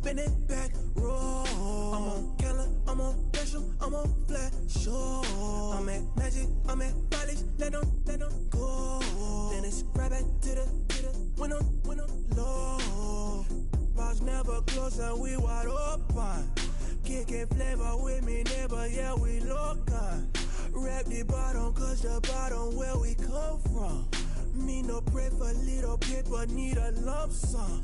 bend it back, roll. I'm on Keller, I'm on special, I'm on flat, sure. I'm at Magic, I'm at Polish, let them go. Then it's right back to the when I'm low. Bars never close and we wide open. Kicking flavor with me, neighbor, yeah, we local. Rap the bottom, cause the bottom where we come from. Me no pray for little paper, need a lump sum.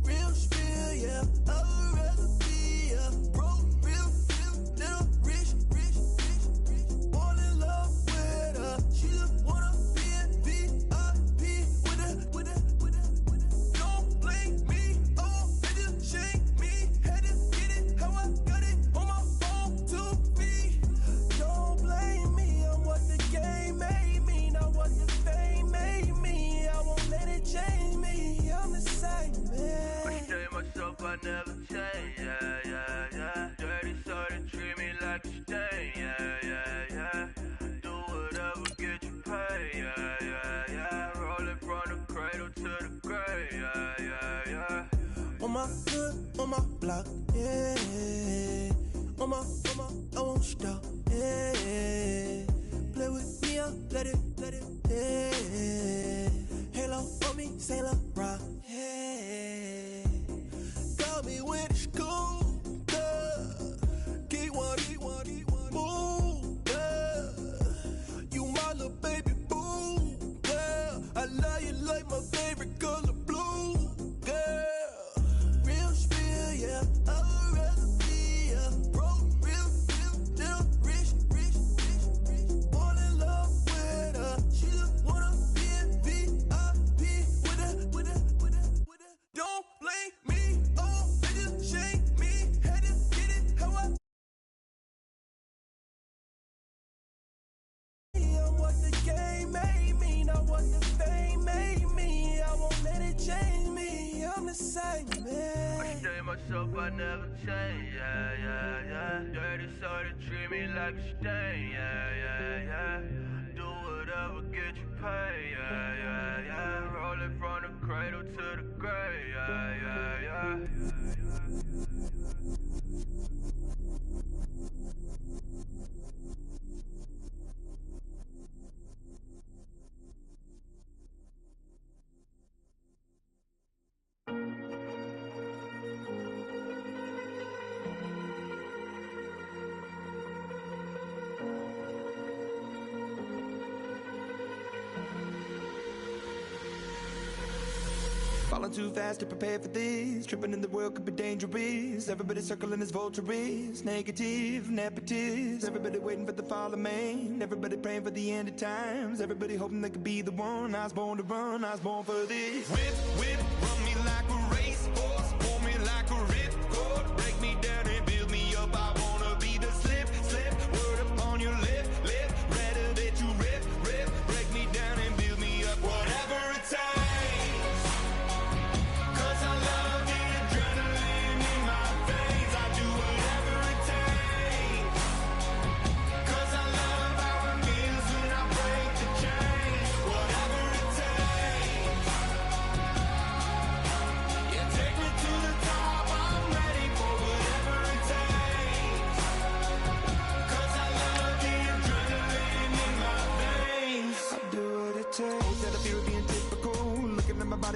Real spill, yeah, a recipe, yeah. Broke, real, little rich. All in love with her. She just wanna be in VIP with her. Don't blame me, oh, they just shame me. Had to get it how I got it on my phone to be. Don't blame me, I'm what the game made me, not what the fame made me. I won't let it change me, I'm the same man. I stay myself, I never change, yeah. Dirty so they treat me like a stain, yeah. Do whatever, get you paid, yeah. Rolling from the cradle to the grave, yeah. On my hood, on my block, yeah. On my, I won't stop, yeah. Play with me, I'll let it, yeah. Halo on me, Saint Laurent, yeah. Got me with school, keep one, move, yeah. You my little baby boo, yeah. I love you like my favorite color blue, girl. Real spill, yeah, a recipe, yeah. Broke, real, little rich. All in love with her. She just wanna be in VIP with her. Don't blame me, oh, they just shame me. Had to get it how I. I'm what the game made me, not what the fame made me. I won't let it change me, I'm the same man. I stay myself, I never change, yeah. Dirty so they treat me like a stain, yeah. Do whatever, get you paid, yeah. Rolling from the cradle to the grave, yeah. Falling too fast to prepare for this. Tripping in the world could be dangerous. Everybody circling as vultures. Negative, nepotist. Everybody waiting for the fall of man. Everybody praying for the end of times. Everybody hoping they could be the one. I was born to run, I was born for this. Whip, run me like a racehorse. Pull me like a ripcord. Break me down and build me up. I wanna be the slip. Word up on your lip. Rather that you rip. Break me down and build me up. Whatever it takes.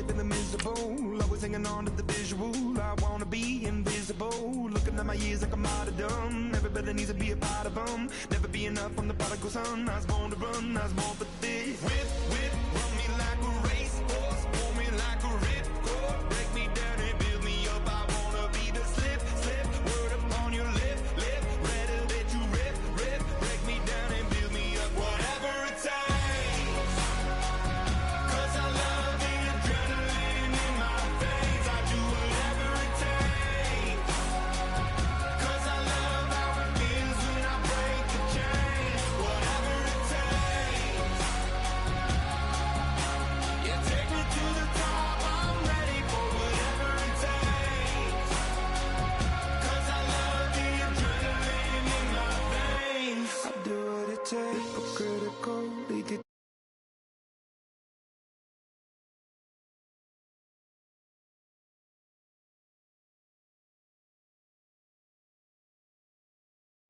Feeling miserable, always hanging on to the visual. I wanna be invisible, looking at my years like I'm out of dumb. Everybody needs to be a part of them. Never be enough on the prodigal son. I was born to run, I was born for this. Whip, run me like a racehorse. Pull me like a ripcord. Break me down and build me up. I wanna be the slip. Word up on your lip. Rather that you rip. Break me down and build me up. Whatever it takes. 'Cause I love the adrenaline in my veins. I do whatever it takes. 'Cause I love how it feels when I break the chains. Whatever it takes.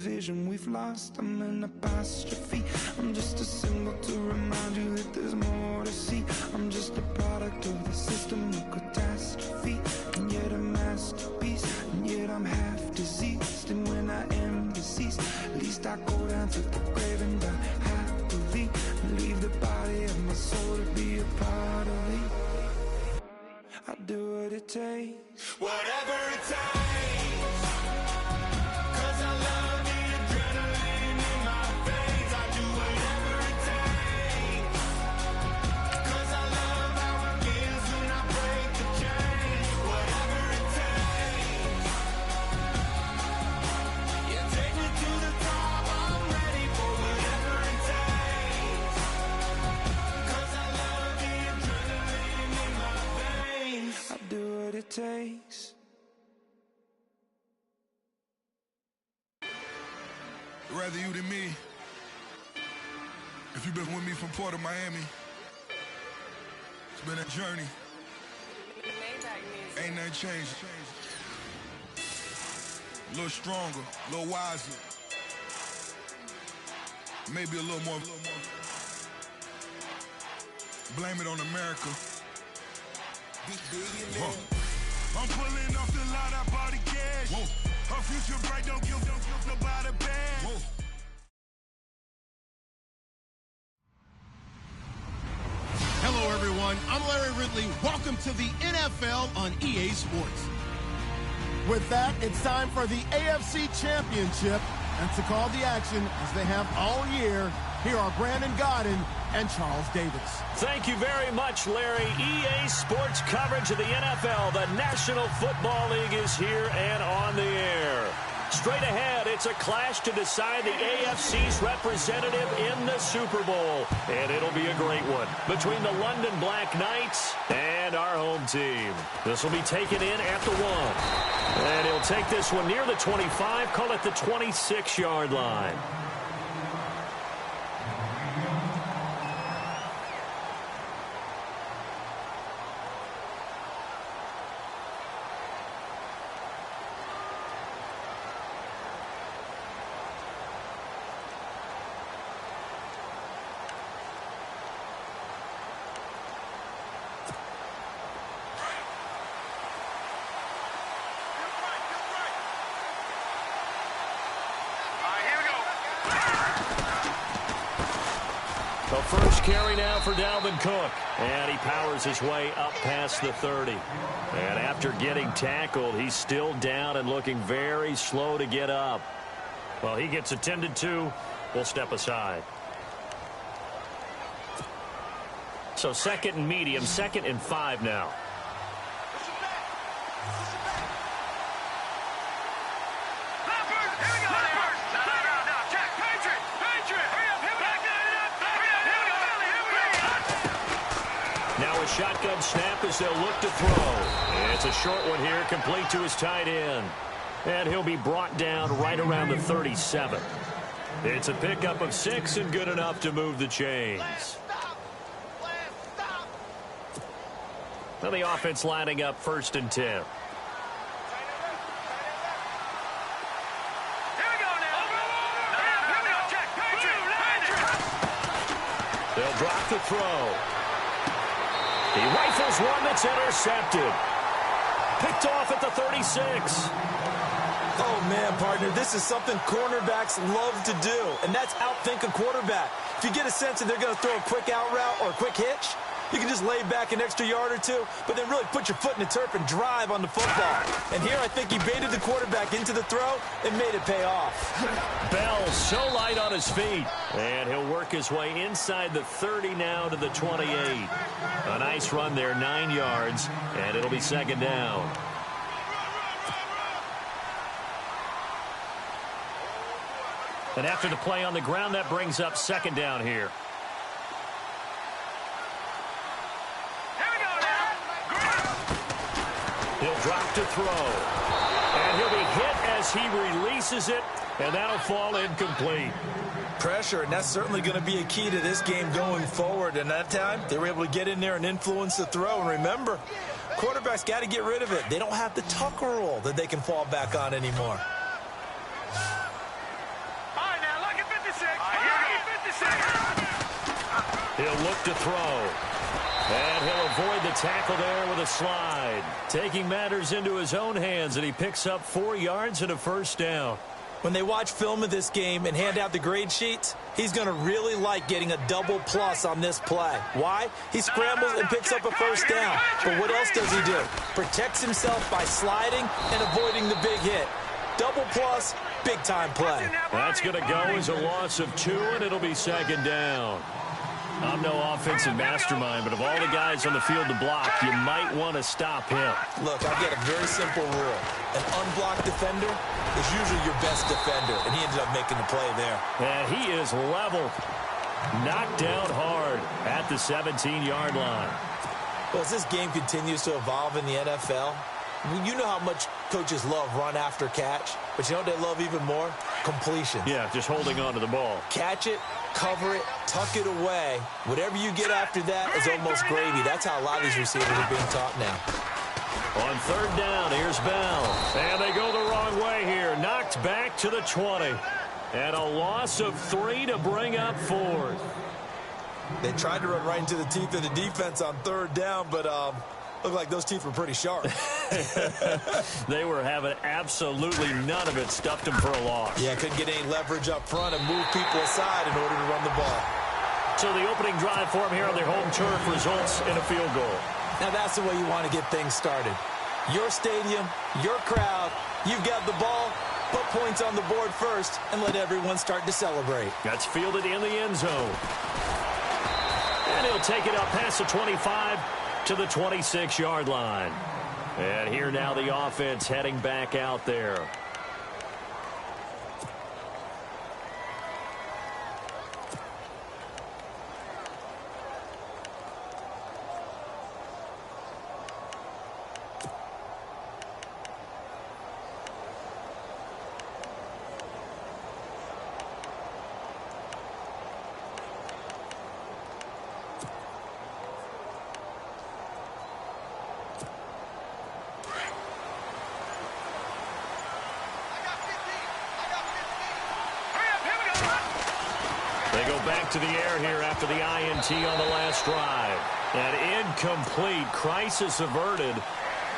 Vision we've lost, I'm an apostrophe. I'm just a symbol to remind you that there's more to see. I'm just a product of the system of catastrophe, and yet a masterpiece, and yet I'm half diseased. And when I am deceased, at least I go down to the grave and die happily, and leave the body of my soul to be a part of me. I do what it takes, whatever it takes. Takes. Rather you than me. If you've been with me from Port of Miami, it's been a journey. Ain't nothing changed. A little stronger, a little wiser. Maybe a little more. Blame it on America. I'm pulling off the lot, I bought the cash. Whoa. Her future bright, don't give nobody bad. Whoa. Hello, everyone. I'm Larry Ridley. Welcome to the NFL on EA Sports. With that, it's time for the AFC Championship. And to call the action, as they have all year, here are Brandon Godden and Charles Davis. Thank you very much, Larry. EA Sports coverage of the NFL. The National Football League is here and on the air. Straight ahead, it's a clash to decide the AFC's representative in the Super Bowl. And it'll be a great one between the London Black Knights and our home team. This will be taken in at the 1. And he'll take this one near the 25, call it the 26-yard line. The first carry now for Dalvin Cook. And he powers his way up past the 30. And after getting tackled, he's still down and looking very slow to get up. Well, he gets attended to. We'll step aside. So 2nd and medium, 2nd and 5 now. Shotgun snap as they'll look to throw. It's a short one here, complete to his tight end. And he'll be brought down right around the 37. It's a pickup of 6 and good enough to move the chains. Now the offense lining up 1st and 10. They'll drop the throw. He rifles one that's intercepted. Picked off at the 36. Oh, man, partner, this is something cornerbacks love to do, and that's outthink a quarterback. If you get a sense that they're going to throw a quick out route or a quick hitch, you can just lay back an extra yard or two, but then really put your foot in the turf and drive on the football. And here I think he baited the quarterback into the throw and made it pay off. Bell so light on his feet. And he'll work his way inside the 30 now to the 28. A nice run there, 9 yards, and it'll be 2nd down. And after the play on the ground, that brings up 2nd down here. He'll drop to throw. And he'll be hit as he releases it, and that'll fall incomplete. Pressure, and that's certainly going to be a key to this game going forward. And that time, they were able to get in there and influence the throw. And remember, quarterbacks got to get rid of it. They don't have the tuck rule that they can fall back on anymore. He'll look to throw. And he'll avoid the tackle there with a slide. Taking matters into his own hands, and he picks up 4 yards and a first down. When they watch film of this game and hand out the grade sheets, he's going to really like getting a double plus on this play. Why? He scrambles and picks up a first down. But what else does he do? Protects himself by sliding and avoiding the big hit. Double plus, big-time play. That's going to go as a loss of 2, and it'll be second down. I'm no offensive mastermind, but of all the guys on the field to block, you might want to stop him. Look, I've got a very simple rule. An unblocked defender is usually your best defender, and he ended up making the play there. And he is leveled. Knocked down hard at the 17-yard line. Well, as this game continues to evolve in the NFL, you know how much coaches love run after catch, but you know what they love even more? Completion. Yeah, just holding on to the ball. Catch it, cover it, tuck it away. Whatever you get after that is almost gravy. That's how a lot of these receivers are being taught now. On third down, here's Bell. And they go the wrong way here. Knocked back to the 20. And a loss of 3 to bring up 4th. They tried to run right into the teeth of the defense on third down, but looked like those teeth were pretty sharp. They were having absolutely none of it. Stuffed them for a loss. Yeah, couldn't get any leverage up front and move people aside in order to run the ball. So the opening drive for them here on their home turf results in a field goal. Now that's the way you want to get things started. Your stadium, your crowd, you've got the ball, put points on the board first, and let everyone start to celebrate. That's fielded in the end zone. And he'll take it up past the 25 to the 26-yard line. And here now the offense heading back out there. They go back to the air here after the INT on the last drive. An incomplete, crisis averted,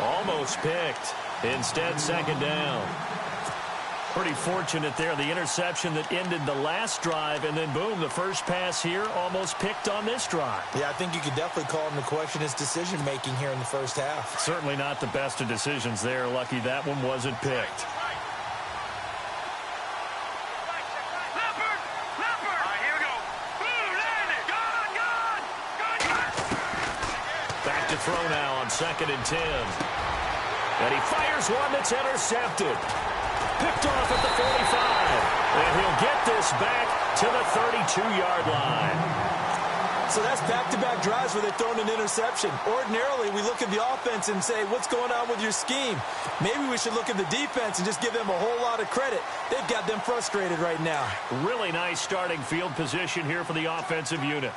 almost picked. Instead, second down. Pretty fortunate there. The interception that ended the last drive, and then boom, the first pass here almost picked on this drive. Yeah, I think you could definitely call him to question his decision-making here in the first half. Certainly not the best of decisions there. Lucky that one wasn't picked. Back to throw now on 2nd and 10. And he fires one that's intercepted. Picked off at the 45. And he'll get this back to the 32-yard line. So that's back-to-back drives where they've thrown an interception. Ordinarily, we look at the offense and say, what's going on with your scheme? Maybe we should look at the defense and just give them a whole lot of credit. They've got them frustrated right now. Really nice starting field position here for the offensive unit.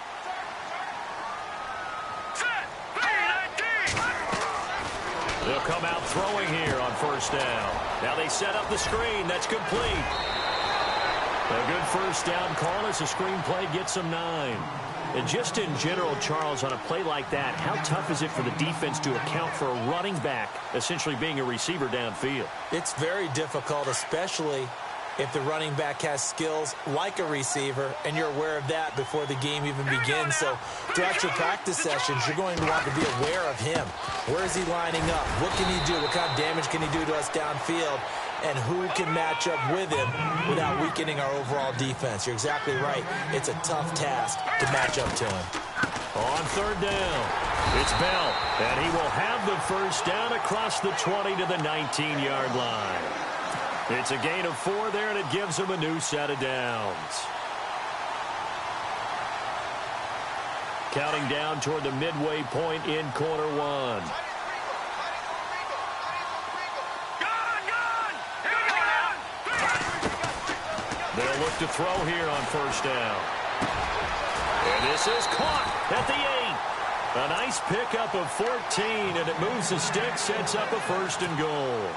They'll come out throwing here on first down. Now they set up the screen. That's complete. A good first down call as the screen play gets them 9. And just in general, Charles, on a play like that, how tough is it for the defense to account for a running back essentially being a receiver downfield? It's very difficult, especially if the running back has skills like a receiver, and you're aware of that before the game even begins. So throughout your practice sessions, you're going to want to be aware of him. Where is he lining up? What can he do? What kind of damage can he do to us downfield? And who can match up with him without weakening our overall defense? You're exactly right. It's a tough task to match up to him. On third down, it's Bell, and he will have the first down across the 20 to the 19-yard line. It's a gain of 4 there, and it gives him a new set of downs. Counting down toward the midway point in quarter 1. They'll look to throw here on first down. And this is caught at the 8. A nice pickup of 14, and it moves the stick, sets up a 1st and goal.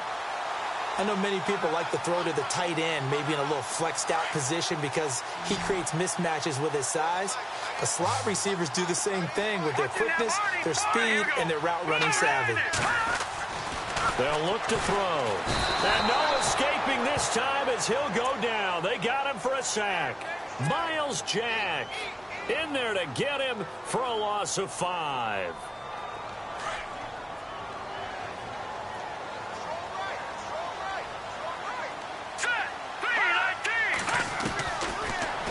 I know many people like to throw to the tight end, maybe in a little flexed out position because he creates mismatches with his size. The slot receivers do the same thing with their quickness, their speed, and their route running savvy. They'll look to throw. And no escaping this time as he'll go down. They got him for a sack. Miles Jack in there to get him for a loss of 5.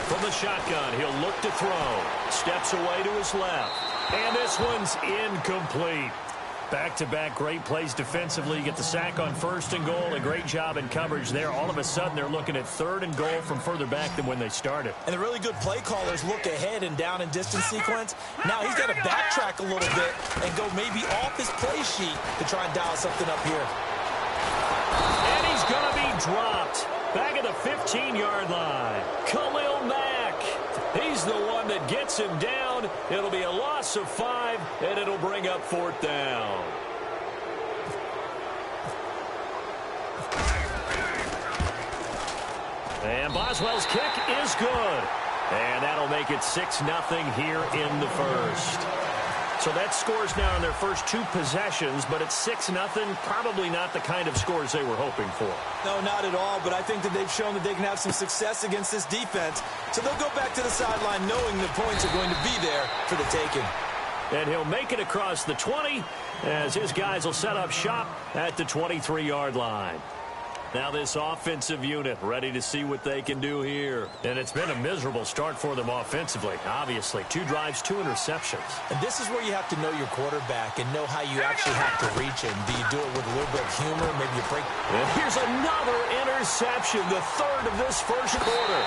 From the shotgun, he'll look to throw. Steps away to his left. And this one's incomplete. Back-to-back great plays defensively. You get the sack on 1st and goal. A great job in coverage there. All of a sudden, they're looking at 3rd and goal from further back than when they started. And the really good play callers look ahead and down and distance sequence. Now he's got to backtrack a little bit and go maybe off his play sheet to try and dial something up here. And he's going to be dropped. Back at the 15-yard line. Khalil Mack. He's the one that gets him down. It'll be a loss of 5, and it'll bring up 4th down. And Boswell's kick is good. And that'll make it 6-0 here in the first. So that scores now in their first 2 possessions, but it's 6-0. Probably not the kind of scores they were hoping for. No, not at all, but I think that they've shown that they can have some success against this defense. So they'll go back to the sideline knowing the points are going to be there for the taking. And he'll make it across the 20 as his guys will set up shop at the 23-yard line. Now this offensive unit ready to see what they can do here. And it's been a miserable start for them offensively, obviously. 2 drives, 2 interceptions. And this is where you have to know your quarterback and know how you actually have to reach him. Do you do it with a little bit of humor? Maybe you break. And here's another interception, the 3rd of this first quarter.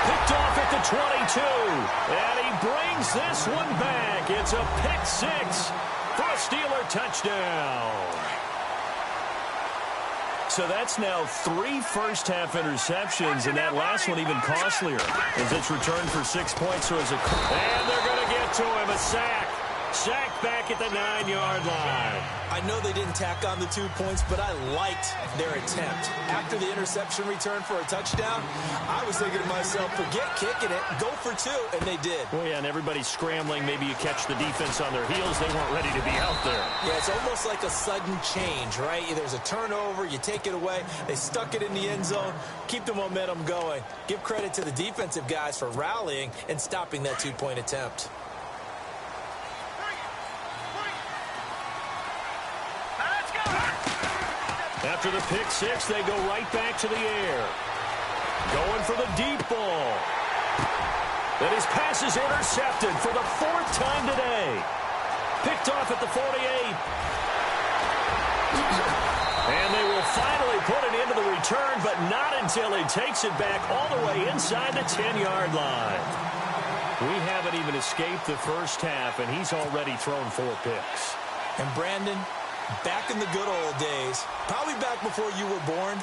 Picked off at the 22. And he brings this one back. It's a pick 6 for a Steeler touchdown. So that's now 3 first-half interceptions, and that last one even costlier as it's returned for 6 points. And they're going to get to him, a sack. Sacked back at the 9-yard line. I know they didn't tack on the 2 points, but I liked their attempt. After the interception return for a touchdown, I was thinking to myself, forget kicking it, go for 2, and they did. Well, yeah, and everybody's scrambling. Maybe you catch the defense on their heels. They weren't ready to be out there. Yeah, it's almost like a sudden change, right? There's a turnover, you take it away, they stuck it in the end zone, keep the momentum going. Give credit to the defensive guys for rallying and stopping that 2-point attempt. After the pick 6, they go right back to the air. Going for the deep ball. And his pass is intercepted for the 4th time today. Picked off at the 48. And they will finally put it into the return, but not until he takes it back all the way inside the 10-yard line. We haven't even escaped the first half, and he's already thrown 4 picks. And Brandon, back in the good old days, probably back before you were born,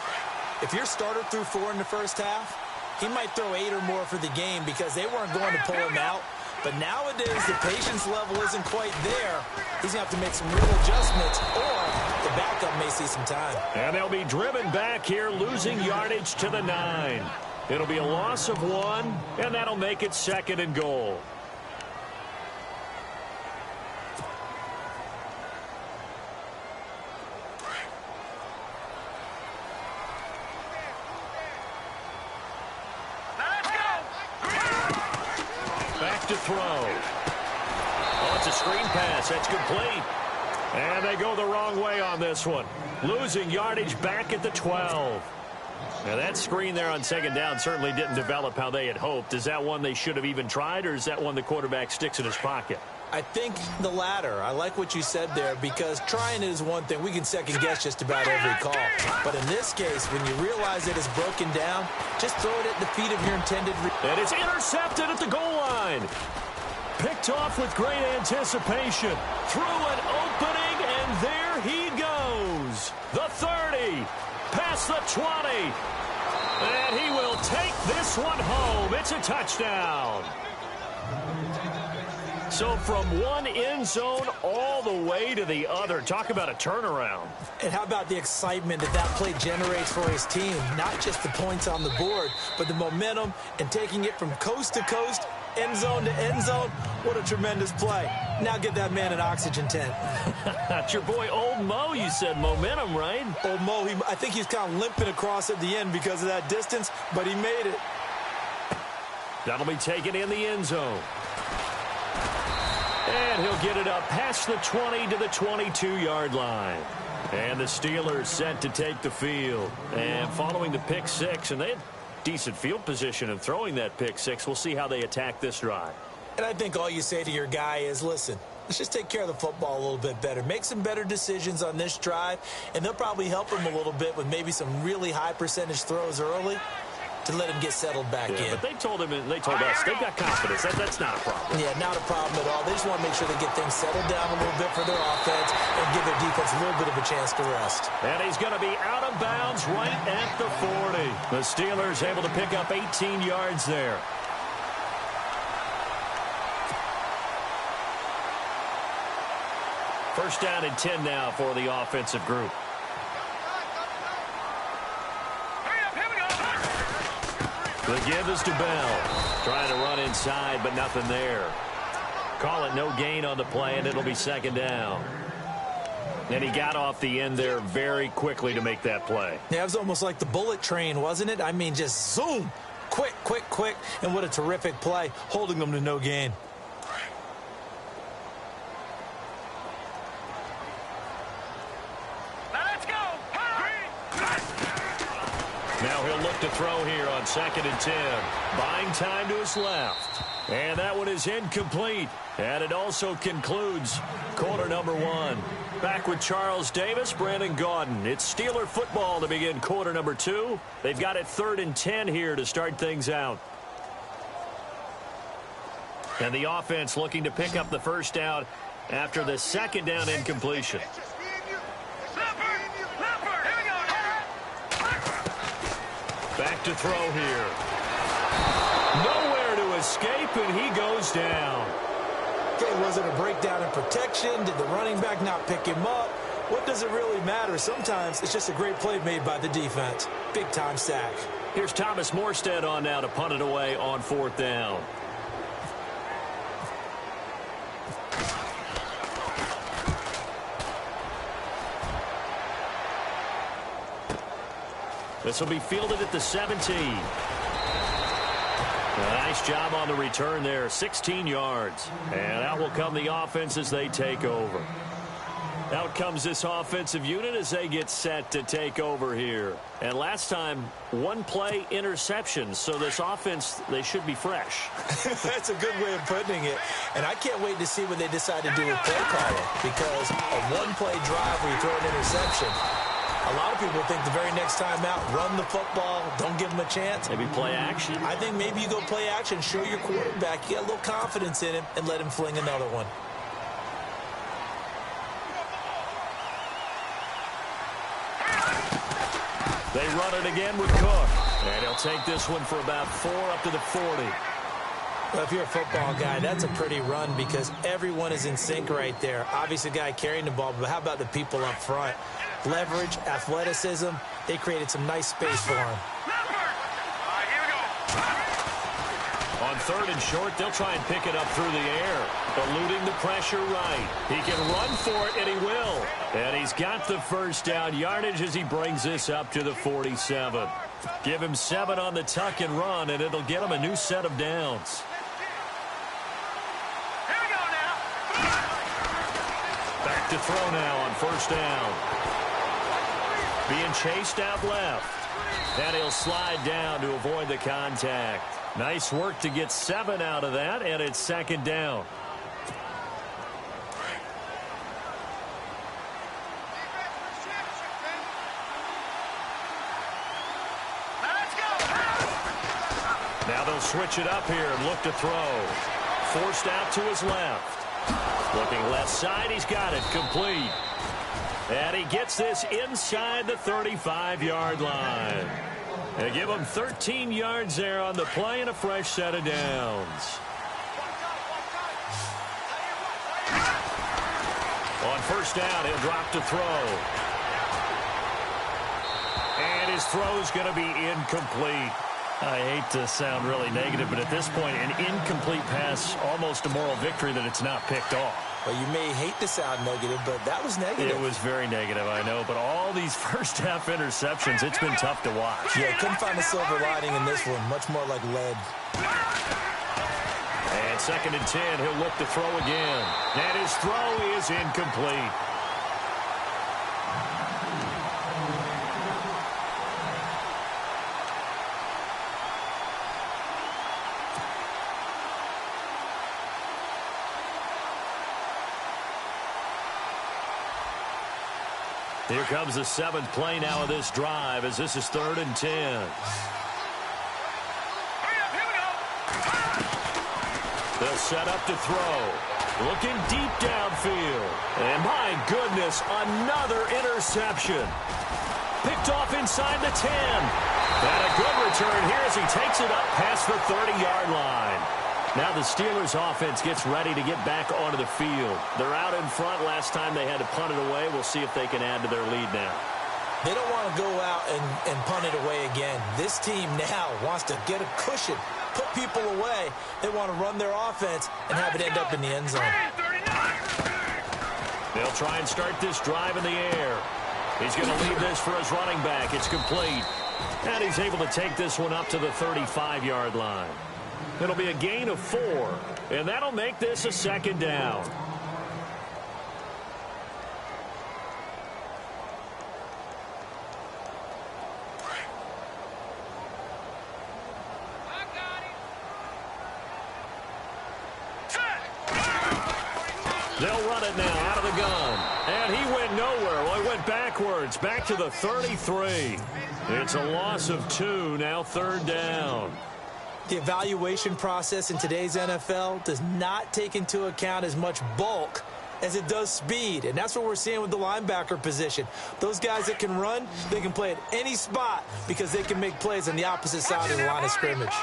if your starter threw 4 in the first half, he might throw 8 or more for the game because they weren't going to pull him out. But nowadays, the patience level isn't quite there. He's going to have to make some real adjustments, or the backup may see some time. And they'll be driven back here, losing yardage to the 9. It'll be a loss of 1, and that'll make it 2nd and goal. Back to throw. Oh, it's a screen pass. That's complete. And they go the wrong way on this one. Losing yardage back at the 12. Now, that screen there on 2nd down certainly didn't develop how they had hoped. Is that one they should have even tried, or is that one the quarterback sticks in his pocket? I think the latter. I like what you said there, because trying it is one thing. We can second-guess just about every call. But in this case, when you realize it is broken down, just throw it at the feet of your intended... And it's intercepted at the goal line. Picked off with great anticipation. Through an opening, and there he goes. The 30, past the 20. And he will take this one home. It's a touchdown. So from one end zone all the way to the other. Talk about a turnaround. And how about the excitement that that play generates for his team? Not just the points on the board, but the momentum and taking it from coast to coast, end zone to end zone. What a tremendous play. Now get that man an oxygen tent. That's your boy Old Mo. You said momentum, right? Old Mo, I think he's kind of limping across at the end because of that distance, but he made it. That'll be taken in the end zone. And he'll get it up past the 20 to the 22-yard line. And the Steelers set to take the field. And following the pick six, and they had decent field position in throwing that pick six. We'll see how they attack this drive. And I think all you say to your guy is, listen, let's just take care of the football a little bit better. Make some better decisions on this drive, and they'll probably help him a little bit with maybe some really high percentage throws early to let him get settled back in. But they told him, and they told us, they've got confidence. That's not a problem. Yeah, not a problem at all. They just want to make sure they get things settled down a little bit for their offense and give their defense a little bit of a chance to rest. And he's going to be out of bounds right at the 40. The Steelers able to pick up 18 yards there. First down and 10 now for the offensive group. The give is to Bell. Trying to run inside, but nothing there. Call it no gain on the play, and it'll be second down. And he got off the end there very quickly to make that play. Yeah, it was almost like the bullet train, wasn't it? I mean, just zoom. Quick, quick, quick. And what a terrific play, holding them to no gain. Now he'll look to throw here on 2nd and 10. Buying time to his left. And that one is incomplete. And it also concludes quarter number one. Back with Charles Davis, Brandon Gaudin. It's Steeler football to begin quarter number two. They've got it 3rd and 10 here to start things out. And the offense looking to pick up the first down after the second down incompletion. Back to throw here. Nowhere to escape, and he goes down. Okay, was it a breakdown in protection? Did the running back not pick him up? What does it really matter? Sometimes it's just a great play made by the defense. Big-time sack. Here's Thomas Morstead on now to punt it away on 4th down. This will be fielded at the 17. Nice job on the return there, 16 yards. And out will come the offense as they take over. Out comes this offensive unit as they get set to take over here. And last time, one play interception. So this offense, they should be fresh. That's a good way of putting it. And I can't wait to see what they decide to do with play calling. Because a one-play drive where you throw an interception, a lot of people think the very next time out, run the football, don't give them a chance. Maybe play action. I think maybe you go play action, show your quarterback, you got a little confidence in him, and let him fling another one. They run it again with Cook. And he'll take this one for about 4 up to the 40. Well, if you're a football guy, that's a pretty run because everyone is in sync right there. Obviously, the guy carrying the ball, but how about the people up front? Leverage, athleticism, they created some nice space for him. On 3rd and short, they'll try and pick it up through the air. Eluding the pressure right. He can run for it, and he will. And he's got the first down yardage as he brings this up to the 47. Give him 7 on the tuck and run, and it'll get him a new set of downs. Here we go now. Back to throw now on 1st down. Being chased out left. And he'll slide down to avoid the contact. Nice work to get 7 out of that, and it's 2nd down. Now they'll switch it up here and look to throw. Forced out to his left. Looking left side, he's got it complete. And he gets this inside the 35-yard line. They give him 13 yards there on the play and a fresh set of downs. first down. He'll drop to throw. And his throw's going to be incomplete. I hate to sound really negative, but at this point, an incomplete pass, almost a moral victory that it's not picked off. Well, you may hate to sound negative, but that was negative. It was very negative, I know. But all these first-half interceptions, it's been tough to watch. Yeah, couldn't find a silver lining in this one. Much more like lead. And 2nd and 10, he'll look to throw again. And his throw is incomplete. Here comes the 7th play now of this drive as this is 3rd and 10. They'll set up to throw. Looking deep downfield. And my goodness, another interception. Picked off inside the 10. And a good return here as he takes it up past the 30-yard line. Now the Steelers offense gets ready to get back onto the field. They're out in front. Last time they had to punt it away. We'll see if they can add to their lead now. They don't want to go out and punt it away again. This team now wants to get a cushion, put people away. They want to run their offense and have it end up in the end zone. They'll try and start this drive in the air. He's going to leave this for his running back. It's complete. And he's able to take this one up to the 35-yard line. It'll be a gain of 4, and that'll make this a 2nd down. They'll run it now out of the gun. And he went nowhere. Well, he went backwards, back to the 33. It's a loss of 2, now 3rd down. The evaluation process in today's NFL does not take into account as much bulk as it does speed, and that's what we're seeing with the linebacker position. Those guys that can run, they can play at any spot because they can make plays on the opposite side of the line of scrimmage.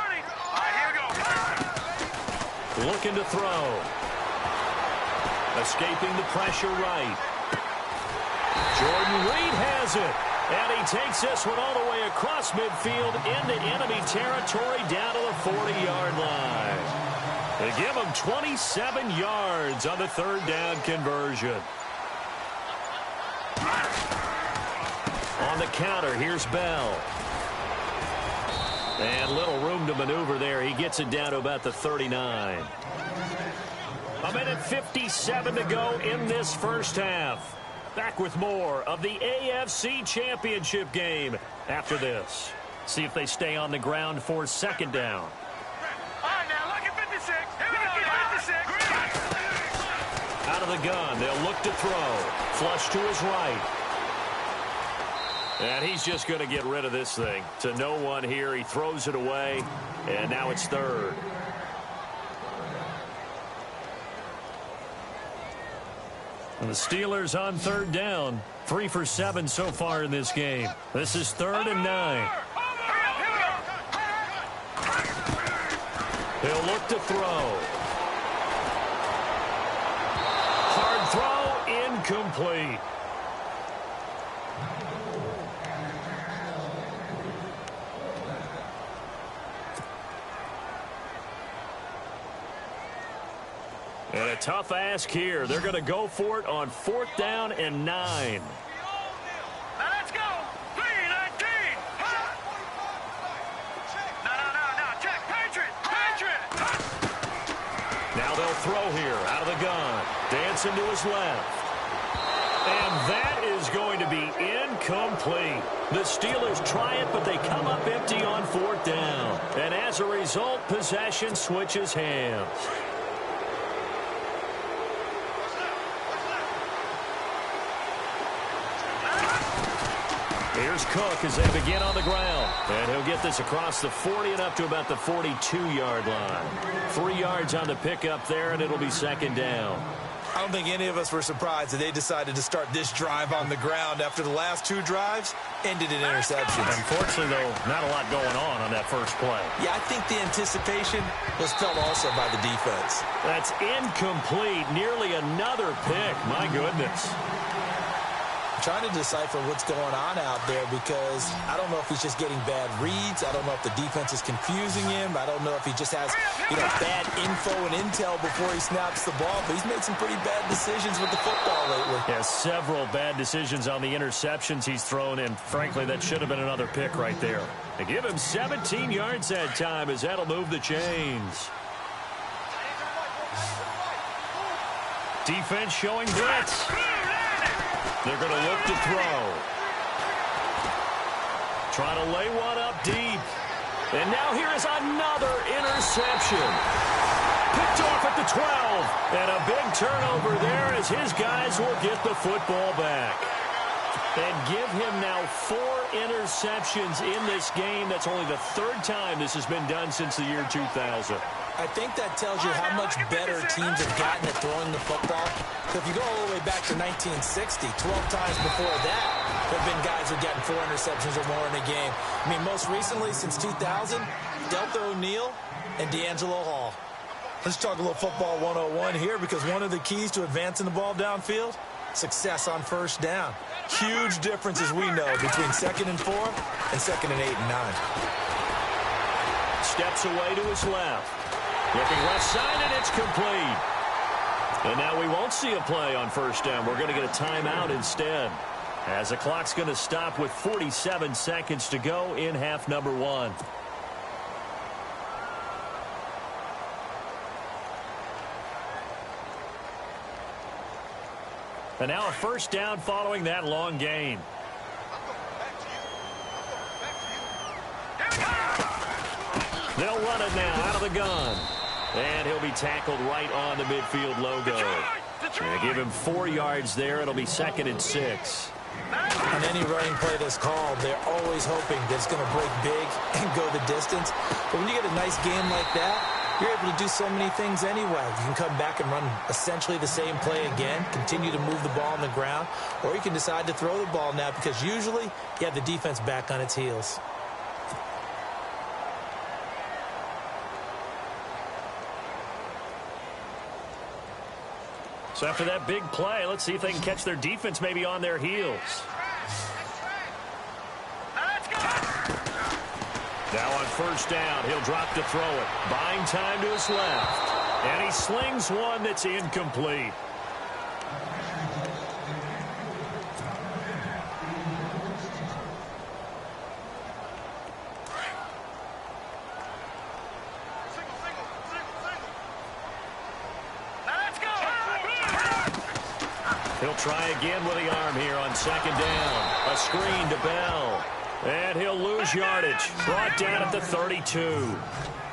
Looking to throw. Escaping the pressure right. Jordan Reed has it. And he takes this one all the way across midfield into enemy territory down to the 40-yard line. They give him 27 yards on the 3rd down conversion. On the counter, here's Bell. And little room to maneuver there. He gets it down to about the 39. A minute 57 to go in this first half. Back with more of the AFC Championship game after this. See if they stay on the ground for 2nd down. All right, now look at 56. Here we go, 56. Out of the gun, they'll look to throw. Flush to his right. And he's just going to get rid of this thing. To no one here, he throws it away, and now it's 3rd. And the Steelers on 3rd down. 3 for 7 so far in this game. This is 3rd and 9. He'll look to throw. Hard throw, incomplete. And a tough ask here. They're going to go for it on 4th down and 9. Now let's go. 3-19. No. Check. Patriot. Now they'll throw here out of the gun. Dancing to his left. And that is going to be incomplete. The Steelers try it, but they come up empty on 4th down. And as a result, possession switches hands. Here's Cook as they begin on the ground. And he'll get this across the 40 and up to about the 42-yard line. 3 yards on the pickup there, and it'll be 2nd down. I don't think any of us were surprised that they decided to start this drive on the ground after the last 2 drives ended in interceptions. Unfortunately, though, not a lot going on that first play. Yeah, I think the anticipation was felt also by the defense. That's incomplete. Nearly another pick. My goodness. Trying to decipher what's going on out there because I don't know if he's just getting bad reads. I don't know if the defense is confusing him. I don't know if he just has, bad info and intel before he snaps the ball. But he's made some pretty bad decisions with the football lately. Yeah, several bad decisions on the interceptions he's thrown, and frankly, that should have been another pick right there. They give him 17 yards that time as that'll move the chains. Defense showing blitz. They're going to look to throw. Trying to lay one up deep. And now here is another interception. Picked off at the 12. And a big turnover there as his guys will get the football back. And give him now 4 interceptions in this game. That's only the 3rd time this has been done since the year 2000. I think that tells you how much better teams have gotten at throwing the football. So if you go all the way back to 1960, 12 times before that, there have been guys who have gotten 4 interceptions or more in a game. I mean, most recently, since 2000, Delta O'Neal and D'Angelo Hall. Let's talk a little football 101 here because one of the keys to advancing the ball downfield, success on first down. Huge difference, as we know, between 2nd and 4 and 2nd and 8 and 9. Steps away to his left. Looking left side, and it's complete. And now we won't see a play on first down. We're going to get a timeout instead, as the clock's going to stop with 47 seconds to go in half number 1. And now a first down following that long gain. They'll run it now out of the gun. And he'll be tackled right on the midfield logo. They give him 4 yards there. It'll be 2nd and 6. On any running play that's called, they're always hoping that it's going to break big and go the distance. But when you get a nice game like that, you're able to do so many things anyway. You can come back and run essentially the same play again, continue to move the ball on the ground, or you can decide to throw the ball now because usually you have the defense back on its heels. So after that big play, let's see if they can catch their defense maybe on their heels. Now on first down, he'll drop to throw it. Buying time to his left. And he slings one that's incomplete. He'll try again with the arm here on 2nd down. A screen to Bell. And he'll lose yardage. Brought down at the 32.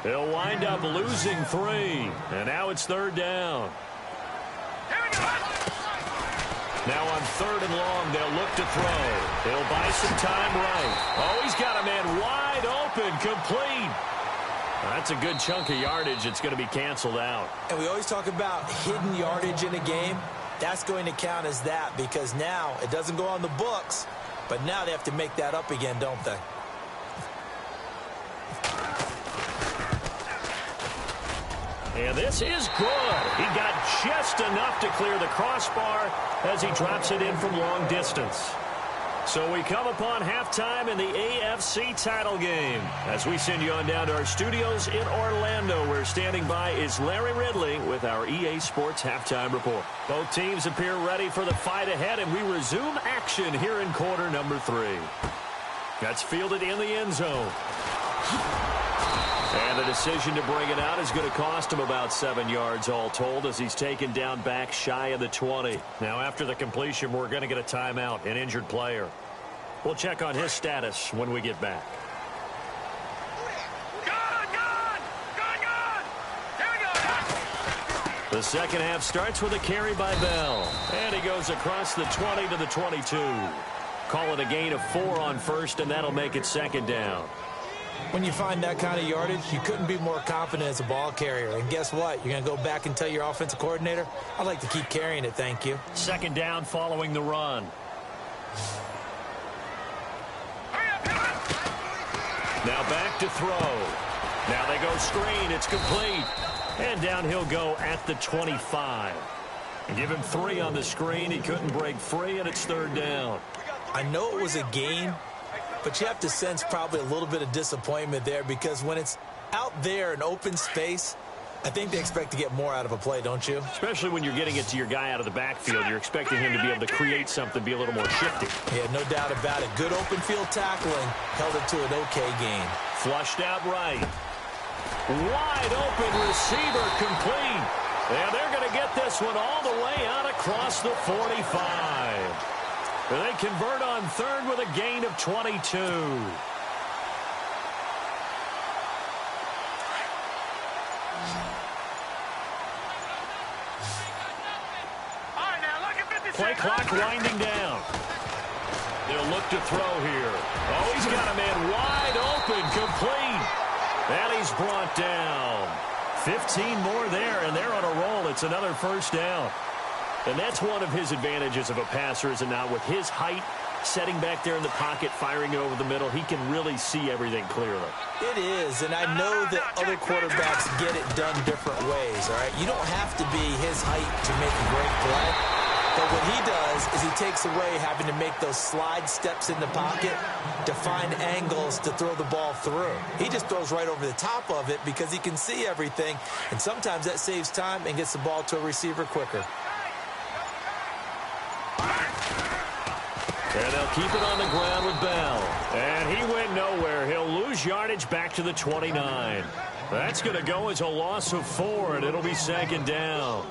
He'll wind up losing 3. And now it's 3rd down. Now on 3rd and long, they'll look to throw. He'll buy some time right. Oh, he's got a man wide open, complete. That's a good chunk of yardage. It's going to be canceled out. And we always talk about hidden yardage in a game. That's going to count as that because now it doesn't go on the books, but now they have to make that up again, don't they? And this is good. He got just enough to clear the crossbar as he drops it in from long distance. So we come upon halftime in the AFC title game. As we send you on down to our studios in Orlando, where standing by is Larry Ridley with our EA Sports halftime report. Both teams appear ready for the fight ahead, and we resume action here in quarter number 3. That's fielded in the end zone. And the decision to bring it out is going to cost him about 7 yards all told as he's taken down back shy of the 20. Now after the completion, we're going to get a timeout, an injured player. We'll check on his status when we get back. The second half starts with a carry by Bell. And he goes across the 20 to the 22. Call it a gain of 4 on first, and that'll make it 2nd down. When you find that kind of yardage, you couldn't be more confident as a ball carrier. And guess what? You're going to go back and tell your offensive coordinator, I'd like to keep carrying it, thank you. Second down following the run. Now back to throw. Now they go screen. It's complete. And down he'll go at the 25. Give him 3 on the screen. He couldn't break free, and it's third down. I know it was a gain, but you have to sense probably a little bit of disappointment there because when it's out there in open space, I think they expect to get more out of a play, don't you? Especially when you're getting it to your guy out of the backfield. You're expecting him to be able to create something, be a little more shifty. Yeah, no doubt about it. Good open field tackling held it to an okay gain. Flushed out right. Wide open receiver complete. And they're going to get this one all the way out across the 45. They convert on third with a gain of 22. Play clock winding down. They'll look to throw here. Oh, he's got a man wide open, complete. And he's brought down. 15 more there, and they're on a roll. It's another first down. And that's one of his advantages of a passer, is it not? With his height, setting back there in the pocket, firing it over the middle, he can really see everything clearly. It is, and I know that other quarterbacks get it done different ways, all right? You don't have to be his height to make a great play. But what he does is he takes away having to make those slide steps in the pocket to find angles to throw the ball through. He just throws right over the top of it because he can see everything, and sometimes that saves time and gets the ball to a receiver quicker. And they'll keep it on the ground with Bell. And he went nowhere. He'll lose yardage back to the 29. That's going to go as a loss of 4, and it'll be second down.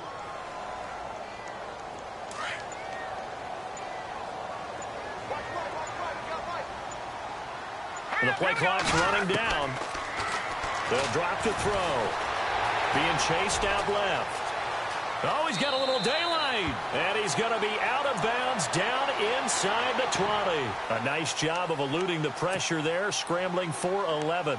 And the play clock's running down. They'll drop to throw. Being chased out left. Oh, he's got a little daylight. And he's going to be out of bounds down inside the 20. A nice job of eluding the pressure there, scrambling for 11.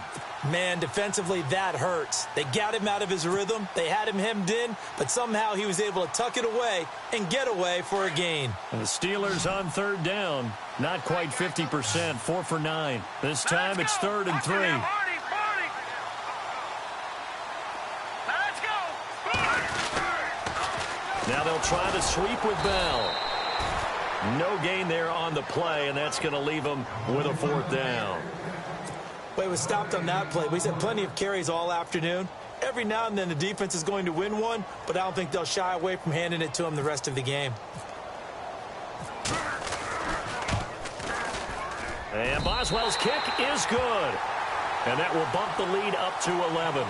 Man, defensively, that hurts. They got him out of his rhythm. They had him hemmed in, but somehow he was able to tuck it away and get away for a gain. And the Steelers on third down. Not quite 50%, 4 for 9. This time it's 3rd and 3. Now they'll try to sweep with Bell. No gain there on the play, and that's going to leave them with a 4th down. Well, he was stopped on that play. We've had plenty of carries all afternoon. Every now and then the defense is going to win one, but I don't think they'll shy away from handing it to him the rest of the game. And Boswell's kick is good. And that will bump the lead up to 11.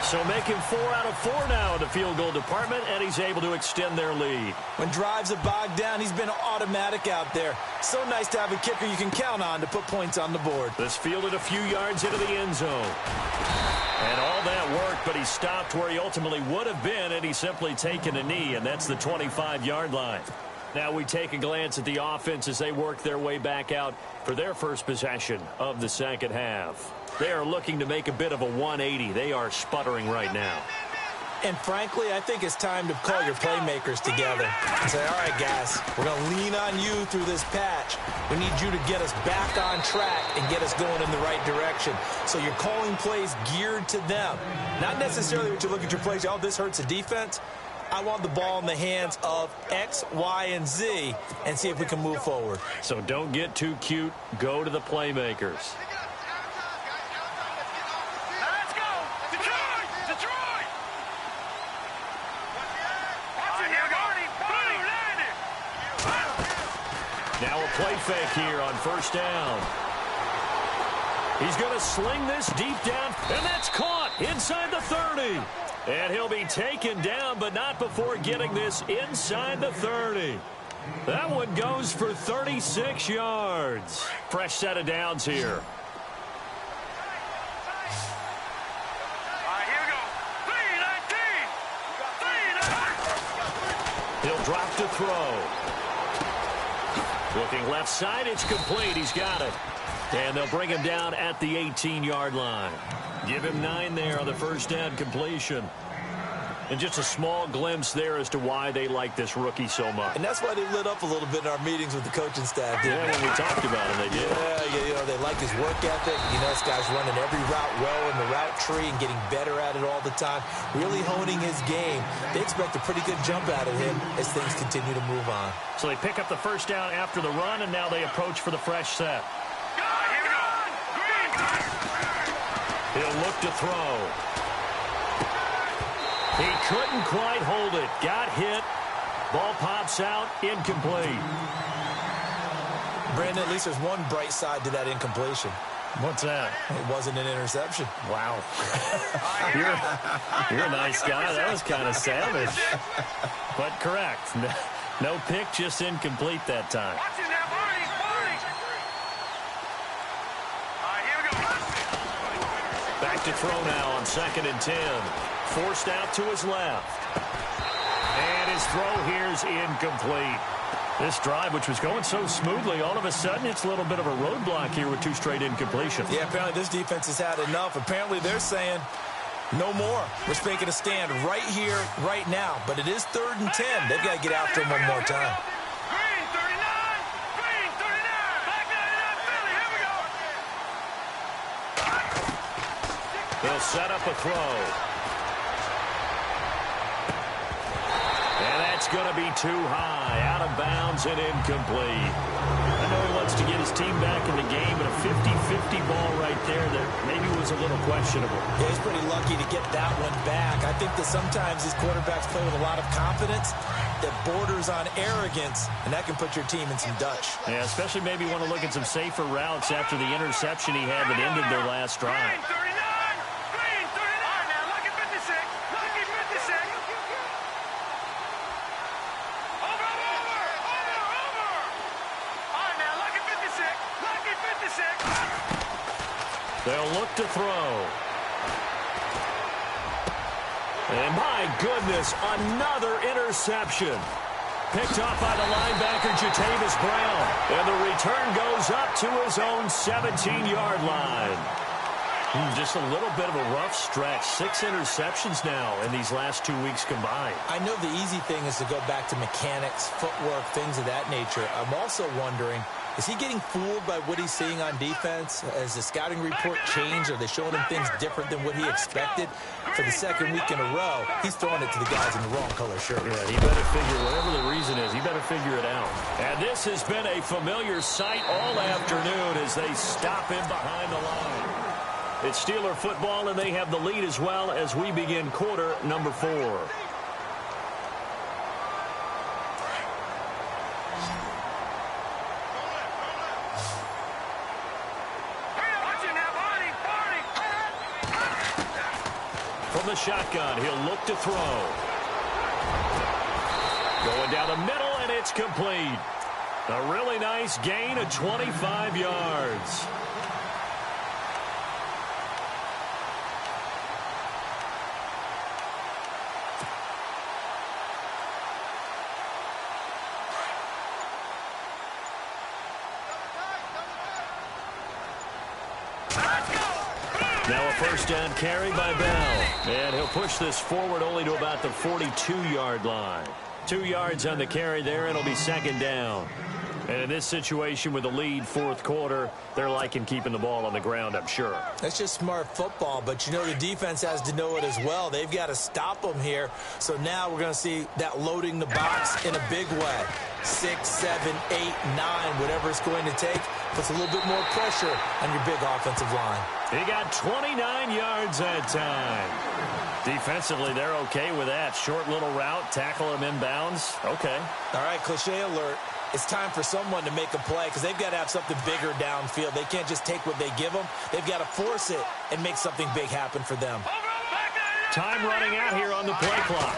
So making 4 out of 4 now in the field goal department, and he's able to extend their lead. When drives are bogged down, he's been automatic out there. So nice to have a kicker you can count on to put points on the board. This fielded a few yards into the end zone. And all that worked, but he stopped where he ultimately would have been, and he's simply taken a knee, and that's the 25-yard line. Now we take a glance at the offense as they work their way back out for their first possession of the second half. They are looking to make a bit of a 180. They are sputtering right now. And frankly, I think it's time to call your playmakers together and say, all right, guys, we're going to lean on you through this patch. We need you to get us back on track and get us going in the right direction. So you're calling plays geared to them. Not necessarily what you look at your plays, oh, this hurts the defense. I want the ball in the hands of X, Y, and Z and see if we can move forward. So don't get too cute. Go to the playmakers. Now a play fake here on first down. He's going to sling this deep down, and that's caught inside the 30. And he'll be taken down, but not before getting this inside the 30. That one goes for 36 yards. Fresh set of downs here. He'll drop to throw. Looking left side, it's complete. He's got it. And they'll bring him down at the 18-yard line. Give him 9 there on the first down completion. And just a small glimpse there as to why they like this rookie so much. And that's why they lit up a little bit in our meetings with the coaching staff. Yeah, when we talked about him, they did. Yeah, they like his work ethic. This guy's running every route well in the route tree and getting better at it all the time, really honing his game. They expect a pretty good jump out of him as things continue to move on. So they pick up the first down after the run, and now they approach for the fresh set. He'll look to throw. He couldn't quite hold it. Got hit. Ball pops out. Incomplete. Brandon, at least there's one bright side to that incompletion. What's that? It wasn't an interception. Wow. You're a nice guy. That was kind of savage. But correct. No pick, just incomplete that time. Back to throw now on 2nd and 10. Forced out to his left. And his throw here's incomplete. This drive, which was going so smoothly, all of a sudden it's a little bit of a roadblock here with 2 straight incompletions. Yeah, apparently this defense has had enough. Apparently they're saying no more. We're making a stand right here, right now. But it is 3rd and 10. They've got to get after him one more time. They'll set up a throw. And that's going to be too high. Out of bounds and incomplete. I know he wants to get his team back in the game, but a 50-50 ball right there that maybe was a little questionable. Yeah, he's pretty lucky to get that one back. I think that sometimes these quarterbacks play with a lot of confidence that borders on arrogance, and that can put your team in some Dutch. Yeah, especially maybe want to look at some safer routes after the interception he had that ended their last drive. They'll look to throw. And my goodness, another interception. Picked off by the linebacker, Jatavis Brown. And the return goes up to his own 17-yard line. Just a little bit of a rough stretch. 6 interceptions now in these last 2 weeks combined. I know the easy thing is to go back to mechanics, footwork, things of that nature. I'm also wondering, is he getting fooled by what he's seeing on defense? Has the scouting report changed? Are they showing him things different than what he expected? For the 2nd week in a row, he's throwing it to the guys in the wrong color shirt. Yeah, he better figure, whatever the reason is, he better figure it out. And this has been a familiar sight all afternoon as they stop him behind the line. It's Steeler football, and they have the lead as well as we begin quarter number 4. From the shotgun, he'll look to throw. Going down the middle, and it's complete. A really nice gain of 25 yards. Now a first down carry by Bell. And he'll push this forward only to about the 42-yard line. 2 yards on the carry there. It'll be 2nd down. And in this situation with the lead, 4th quarter, they're liking keeping the ball on the ground, I'm sure. That's just smart football, but you know the defense has to know it as well. They've got to stop them here. So now we're going to see that loading the box in a big way. 6, 7, 8, 9, whatever it's going to take, puts a little bit more pressure on your big offensive line. He got 29 yards that time. Defensively, they're okay with that. Short little route, tackle him inbounds. Okay. All right, cliche alert. It's time for someone to make a play because they've got to have something bigger downfield. They can't just take what they give them. They've got to force it and make something big happen for them. Time running out here on the play clock.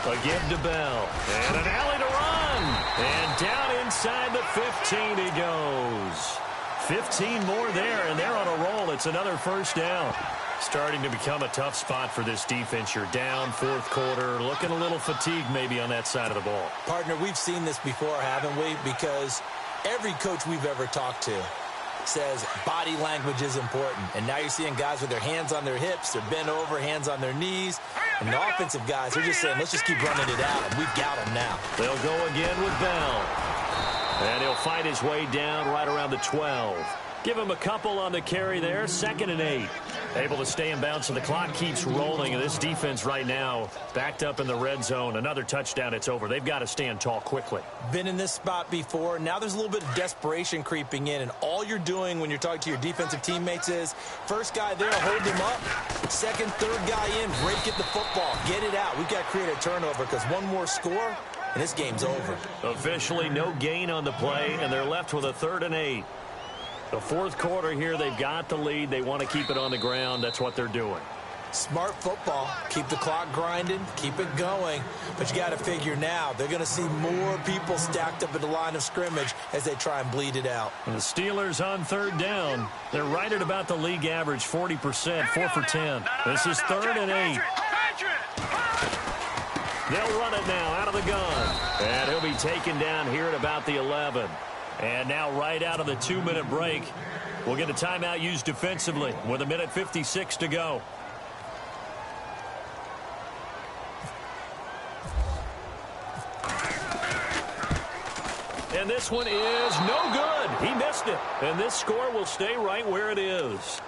Again to Bell. And an alley to run. And down inside the 15 he goes. 15 more there, and they're on a roll. It's another first down. Starting to become a tough spot for this defense. You're down fourth quarter, looking a little fatigued maybe on that side of the ball. Partner, we've seen this before, haven't we? Because every coach we've ever talked to says body language is important. And now you're seeing guys with their hands on their hips, they're bent over, hands on their knees. And the offensive guys, they're just saying, let's just keep running it out, and we've got them now. They'll go again with Bell. And he'll fight his way down right around the 12. Give him a couple on the carry there, 2nd and 8. Able to stay in bounds, so the clock keeps rolling. And this defense right now backed up in the red zone. Another touchdown, it's over. They've got to stand tall quickly. Been in this spot before. Now there's a little bit of desperation creeping in. And all you're doing when you're talking to your defensive teammates is, first guy there, hold him up. Second, third guy in, rake at the football. Get it out. We've got to create a turnover because one more score, and this game's over. Officially no gain on the play, and they're left with a 3rd and 8. The fourth quarter here, they've got the lead. They want to keep it on the ground. That's what they're doing. Smart football. Keep the clock grinding. Keep it going. But you got to figure now, they're going to see more people stacked up at the line of scrimmage as they try and bleed it out. And the Steelers on 3rd down. They're right at about the league average, 40%, 4 for 10. This is 3rd and 8. They'll run it now out of the gun. And he'll be taken down here at about the 11. And now right out of the 2-minute break, we'll get a timeout used defensively with 1:56 to go. And this one is no good. He missed it. And this score will stay right where it is.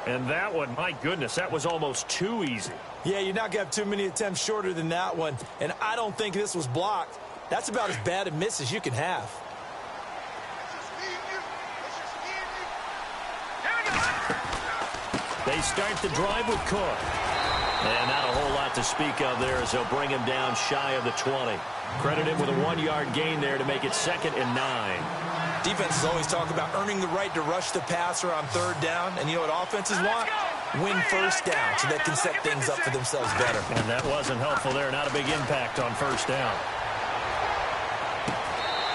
And that one, my goodness, that was almost too easy. Yeah, you're not going to have too many attempts shorter than that one. And I don't think this was blocked. That's about as bad a miss as you can have. They start the drive with Cook. And not a whole lot to speak of there as they'll bring him down shy of the 20. Credit him with a 1-yard gain there to make it 2nd and 9. Defenses always talk about earning the right to rush the passer on 3rd down. And you know what offenses want? Win first down so they can set things up for themselves better. And that wasn't helpful there. Not a big impact on 1st down.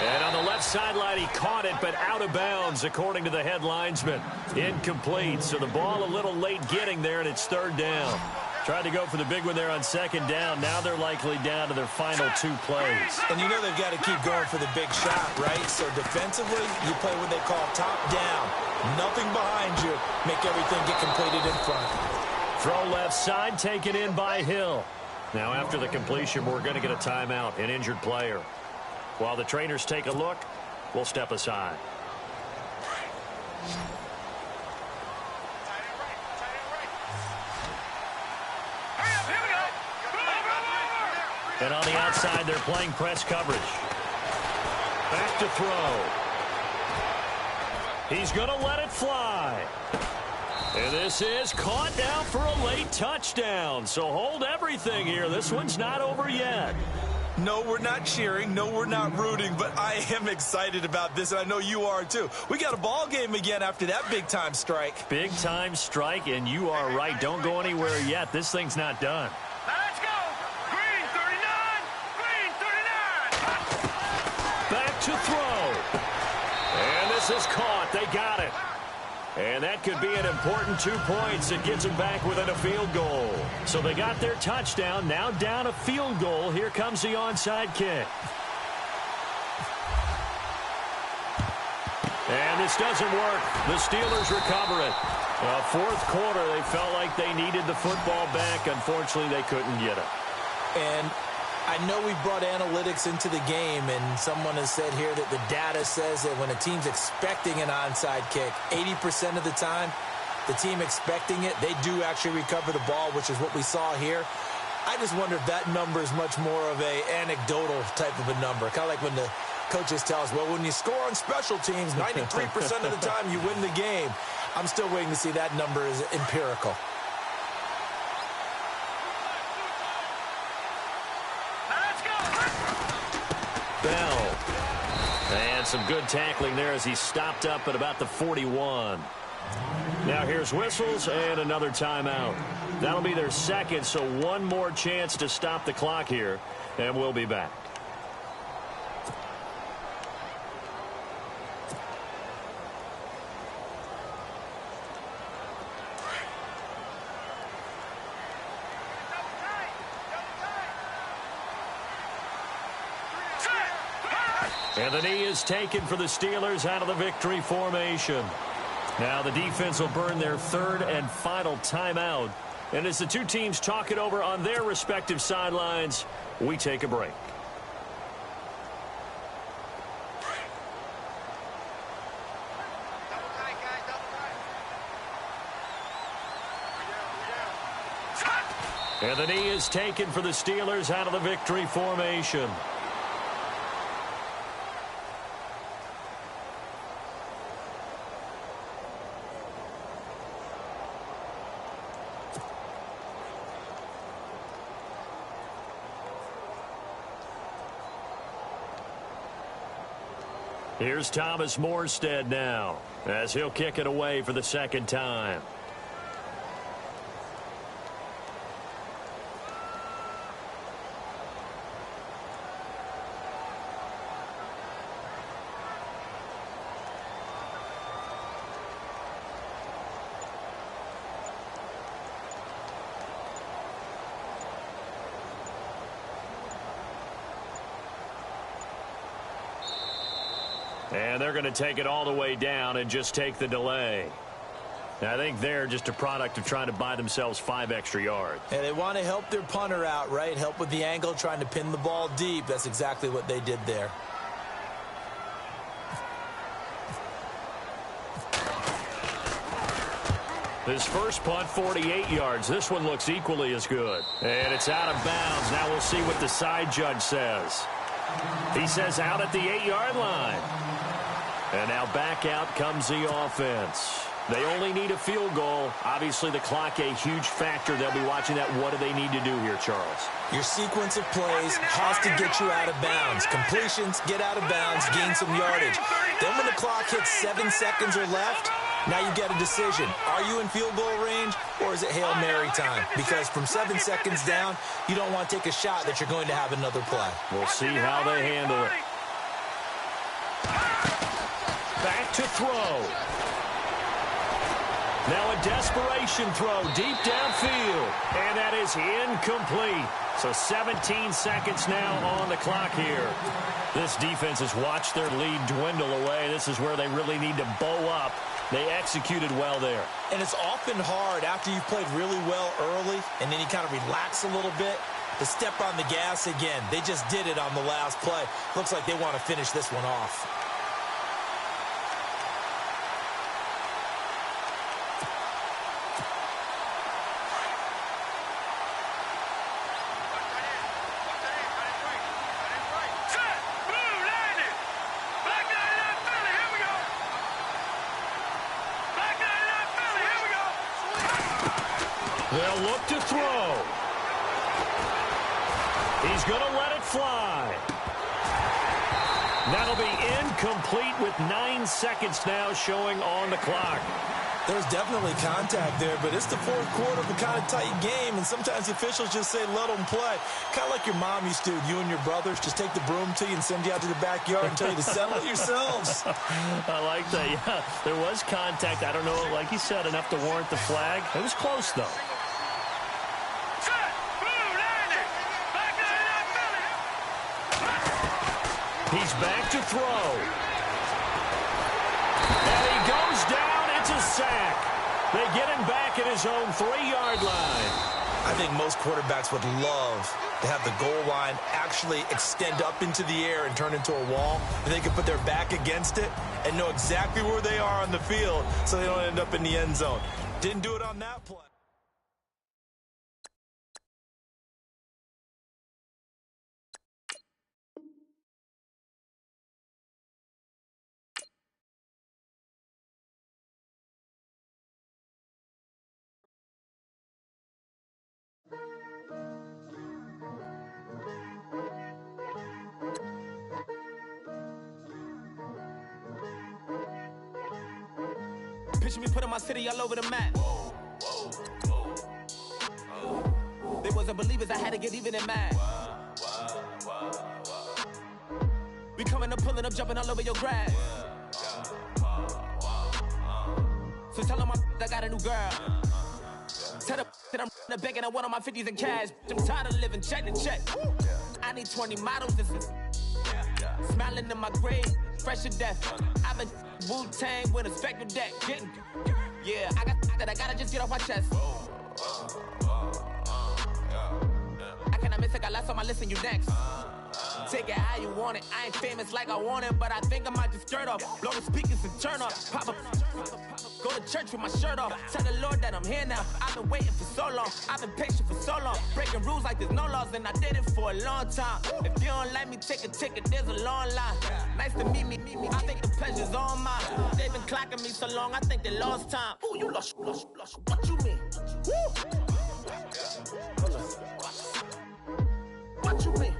And on the left sideline, he caught it, but out of bounds, according to the head linesman. Incomplete, so the ball a little late getting there, and it's 3rd down. Tried to go for the big one there on 2nd down. Now they're likely down to their final 2 plays. And you know they've got to keep going for the big shot, right? So defensively, you play what they call top down. Nothing behind you. Make everything get completed in front. Throw left side, taken in by Hill. Now after the completion, we're going to get a timeout, an injured player. While the trainers take a look, we'll step aside. And on the outside, they're playing press coverage. Back to throw. He's going to let it fly. And this is caught down for a late touchdown. So hold everything here. This one's not over yet. No, we're not cheering. No, we're not rooting. But I am excited about this, and I know you are too. We got a ball game again after that big-time strike. Big-time strike, and you are right. Don't go anywhere yet. This thing's not done. Let's go! Green 39! Green 39! Back to throw. And this is caught. They got it. And that could be an important 2 points. It gets them back within a field goal. So they got their touchdown. Now down a field goal. Here comes the onside kick. And this doesn't work. The Steelers recover it. Fourth quarter, they felt like they needed the football back. Unfortunately, they couldn't get it. And I know we brought analytics into the game, and someone has said here that the data says that when a team's expecting an onside kick, 80% of the time, the team expecting it, they do actually recover the ball, which is what we saw here. I just wonder if that number is much more of a anecdotal type of a number, kind of like when the coaches tell us, well, when you score on special teams, 93% of the time you win the game. I'm still waiting to see that number is empirical. Bell. And some good tackling there as he stopped up at about the 41. Now here's whistles and another timeout. That'll be their 2nd, so one more chance to stop the clock here, and we'll be back. And the knee is taken for the Steelers out of the victory formation. Now the defense will burn their third and final timeout. And as the two teams talk it over on their respective sidelines, we take a break. And the knee is taken for the Steelers out of the victory formation. Here's Thomas Morstead now, as he'll kick it away for the second time. And they're going to take it all the way down and just take the delay. I think they're just a product of trying to buy themselves 5 extra yards. And they want to help their punter out, right? Help with the angle, trying to pin the ball deep. That's exactly what they did there. His first punt, 48 yards. This one looks equally as good. And it's out of bounds. Now we'll see what the side judge says. He says out at the 8-yard line. And now back out comes the offense. They only need a field goal. Obviously, the clock a huge factor. They'll be watching that. What do they need to do here, Charles? Your sequence of plays has to get you out of bounds. Completions, get out of bounds, gain some yardage. Then when the clock hits 7 seconds or left, now you get a decision. Are you in field goal range, or is it Hail Mary time? Because from 7 seconds down, you don't want to take a shot that you're going to have another play. We'll see how they handle it. Back to throw. Now a desperation throw deep downfield. And that is incomplete. So 17 seconds now on the clock here. This defense has watched their lead dwindle away. This is where they really need to bow up. They executed well there. And it's often hard after you've played really well early and then you kind of relax a little bit to step on the gas again. They just did it on the last play. Looks like they want to finish this one off. They'll look to throw. He's going to let it fly. That'll be incomplete with 9 seconds now showing on the clock. There's definitely contact there, but it's the fourth quarter of a kind of tight game, and sometimes the officials just say let them play. Kind of like your mom used to, you and your brothers just take the broom to you and send you out to the backyard and tell you to settle it yourselves. I like that, yeah. There was contact. I don't know, like you said, enough to warrant the flag. It was close, though. He's back to throw. And he goes down. It's a sack. They get him back at his own 3-yard line. I think most quarterbacks would love to have the goal line actually extend up into the air and turn into a wall. And they can put their back against it and know exactly where they are on the field so they don't end up in the end zone. Didn't do it on that play. Picture me putting my city all over the map. They wasn't believers, I had to get even in mad. We coming up, pulling up, jumping all over your grass. So tell them I got a new girl. Tell them that I'm begging, I want on my 50s in cash. I'm tired of living check to check. I need 20 models. This is Smiling in my grave, fresh to death. I've been Wu-Tang with a spectral deck. Yeah, I gotta just get off my chest. I cannot miss it, got last on my list and you next. Take it how you want it. I ain't famous like I want it, but I think I might just skirt off. Blow the speakers and turn off. Pop up. Go to church with my shirt off. Tell the Lord that I'm here now. I've been waiting for so long. I've been patient for so long. Breaking rules like there's no laws, and I did it for a long time. If you don't like me, take a ticket. There's a long line. Nice to meet me. I think the pleasure's all mine. They've been clocking me so long, I think they lost time. Ooh, you lost. What you mean? Woo! What you mean?